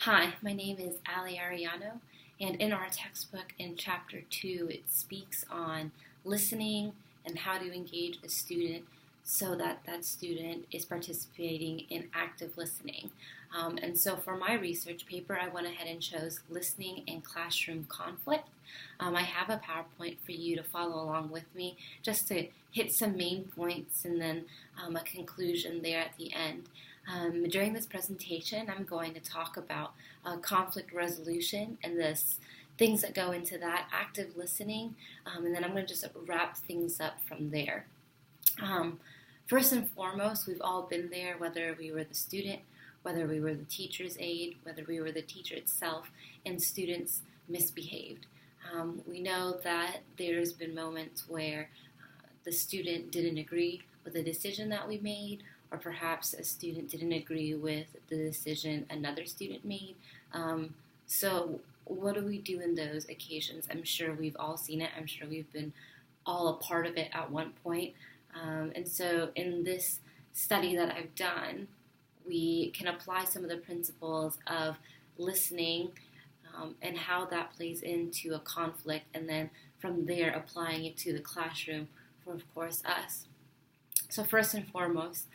Hi, my name is Ali Ariano, and in our textbook in Chapter 2, it speaks on listening and how to engage a student so that that student is participating in active listening. And so for my research paper, I went ahead and chose listening and classroom conflict. I have a PowerPoint for you to follow along with me just to hit some main points and then a conclusion there at the end. During this presentation, I'm going to talk about conflict resolution and the things that go into that, active listening, and then I'm going to just wrap things up from there. First and foremost, we've all been there, whether we were the student, whether we were the teacher's aide, whether we were the teacher itself, and students misbehaved. We know that there's been moments where the student didn't agree with the decision that we made, or perhaps a student didn't agree with the decision another student made. So what do we do in those occasions? I'm sure we've all seen it. I'm sure we've been all a part of it at one point. And so in this study that I've done, we can apply some of the principles of listening and how that plays into a conflict, and then from there applying it to the classroom for, of course, us. So first and foremost,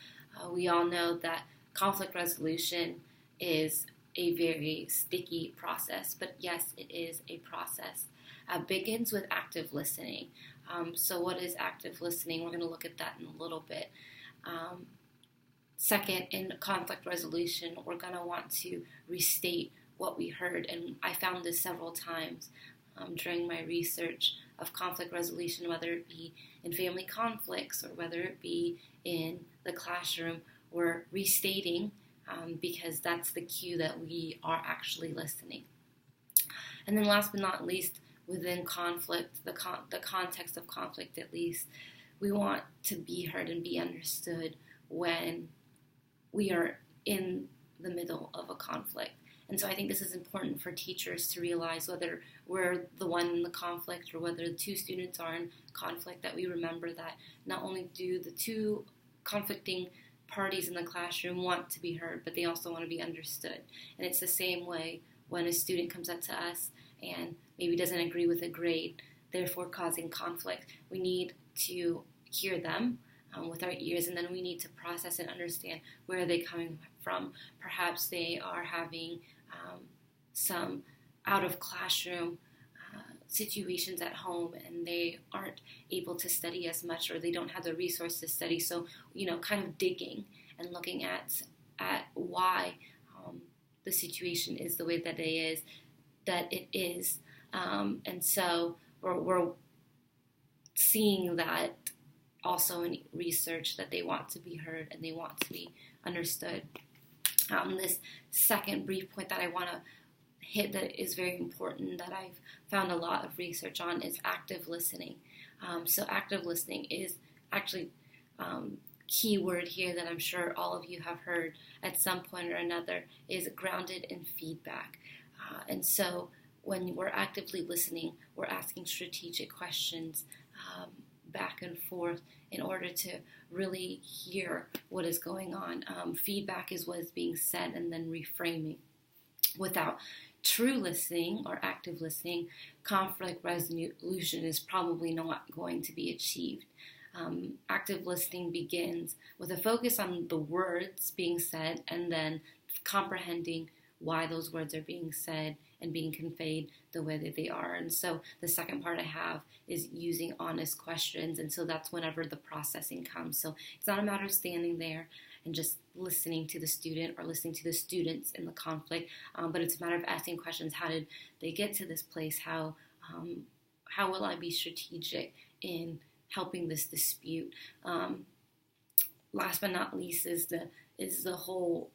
we all know that conflict resolution is a very sticky process, but yes, it is a process. It begins with active listening. So what is active listening? We're going to look at that in a little bit. Second, in conflict resolution, we're going to want to restate what we heard, and I found this several times during my research of conflict resolution, whether it be in family conflicts or whether it be in the classroom. We're restating because that's the cue that we are actually listening. And then last but not least, within conflict, the context of conflict at least, we want to be heard and be understood when we are in the middle of a conflict. And so I think this is important for teachers to realize, whether we're the one in the conflict or whether the two students are in conflict, that we remember that not only do the two conflicting parties in the classroom want to be heard, but they also want to be understood. And it's the same way when a student comes up to us and maybe doesn't agree with a grade, therefore causing conflict. We need to hear them with our ears, and then we need to process and understand where are they coming from. Perhaps they are having some out of classroom situations at home, and they aren't able to study as much, or they don't have the resources to study. So, kind of digging and looking at why the situation is the way that it is. And so we're seeing that also in research, that they want to be heard and they want to be understood. This second brief point that I want to hit that is very important, that I've found a lot of research on, is active listening. So active listening is actually key word here that I'm sure all of you have heard at some point or another, is grounded in feedback. And so when we're actively listening, we're asking strategic questions back and forth in order to really hear what is going on. Feedback is what is being said and then reframing. Without true listening or active listening, conflict resolution is probably not going to be achieved. Active listening begins with a focus on the words being said and then comprehending why those words are being said and being conveyed the way that they are. And so the second part I have is using honest questions. And so that's whenever the processing comes. So it's not a matter of standing there and just listening to the student or listening to the students in the conflict, but it's a matter of asking questions. How did they get to this place? How will I be strategic in helping this dispute? Last but not least is the whole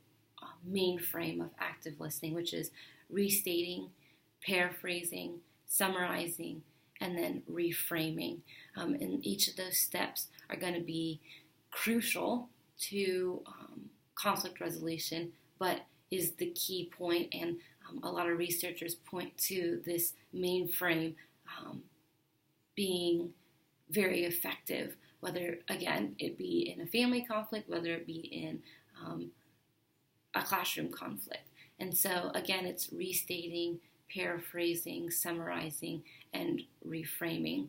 main frame of active listening, which is restating, paraphrasing, summarizing, and then reframing. And each of those steps are going to be crucial to conflict resolution, but is the key point. And a lot of researchers point to this main frame being very effective, whether, again, it be in a family conflict, whether it be in a classroom conflict. And so, again, it's restating, paraphrasing, summarizing, and reframing.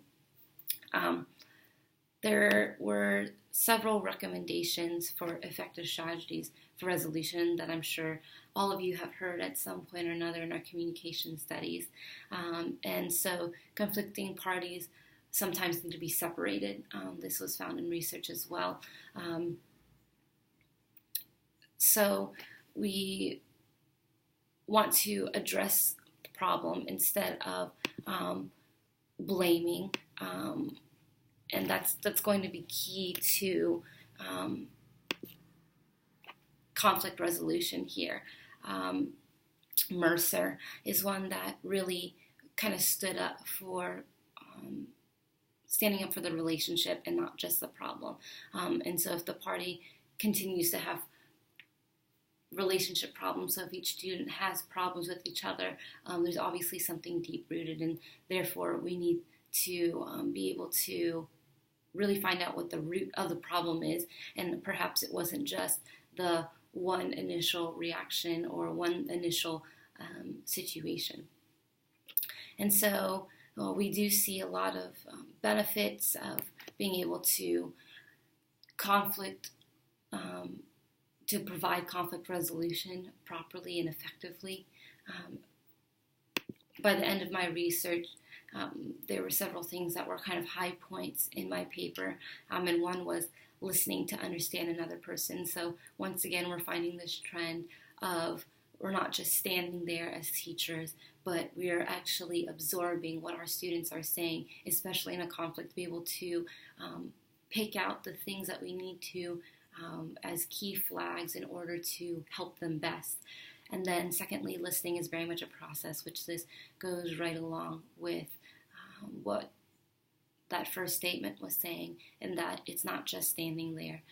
There were several recommendations for effective strategies for resolution that I'm sure all of you have heard at some point or another in our communication studies. And so conflicting parties sometimes need to be separated. This was found in research as well. So we want to address the problem instead of blaming. And that's going to be key to conflict resolution here. Mercer is one that really kind of stood up for standing up for the relationship and not just the problem. And so if the party continues to have relationship problems, so if each student has problems with each other, there's obviously something deep-rooted, and therefore we need to be able to really find out what the root of the problem is, and perhaps it wasn't just the one initial reaction or one initial situation. And so we do see a lot of benefits of being able to to provide conflict resolution properly and effectively. By the end of my research, there were several things that were kind of high points in my paper, and one was listening to understand another person. So once again, we're finding this trend of we're not just standing there as teachers, but we are actually absorbing what our students are saying, especially in a conflict, to be able to pick out the things that we need to as key flags in order to help them best. And then secondly, listening is very much a process, which this goes right along with what that first statement was saying, and that it's not just standing there,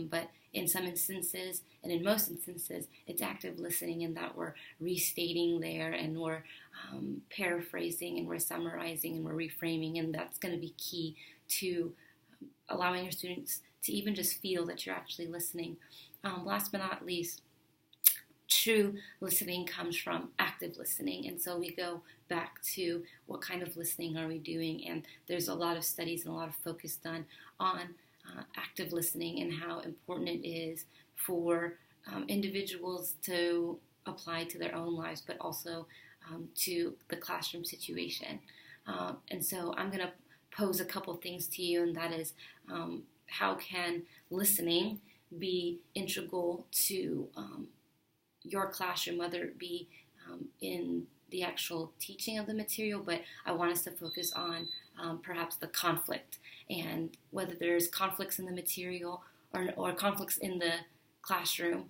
but in some instances, and in most instances, it's active listening, and that we're restating there, and we're paraphrasing, and we're summarizing, and we're reframing, and that's going to be key to allowing your students to even just feel that you're actually listening. Last but not least, true listening comes from active listening, and so we go back to what kind of listening are we doing, and there's a lot of studies and a lot of focus done on active listening and how important it is for individuals to apply to their own lives, but also to the classroom situation. And so I'm going to pose a couple things to you, and that is how can listening be integral to your classroom, whether it be in the actual teaching of the material, but I want us to focus on perhaps the conflict, and whether there's conflicts in the material or conflicts in the classroom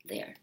there.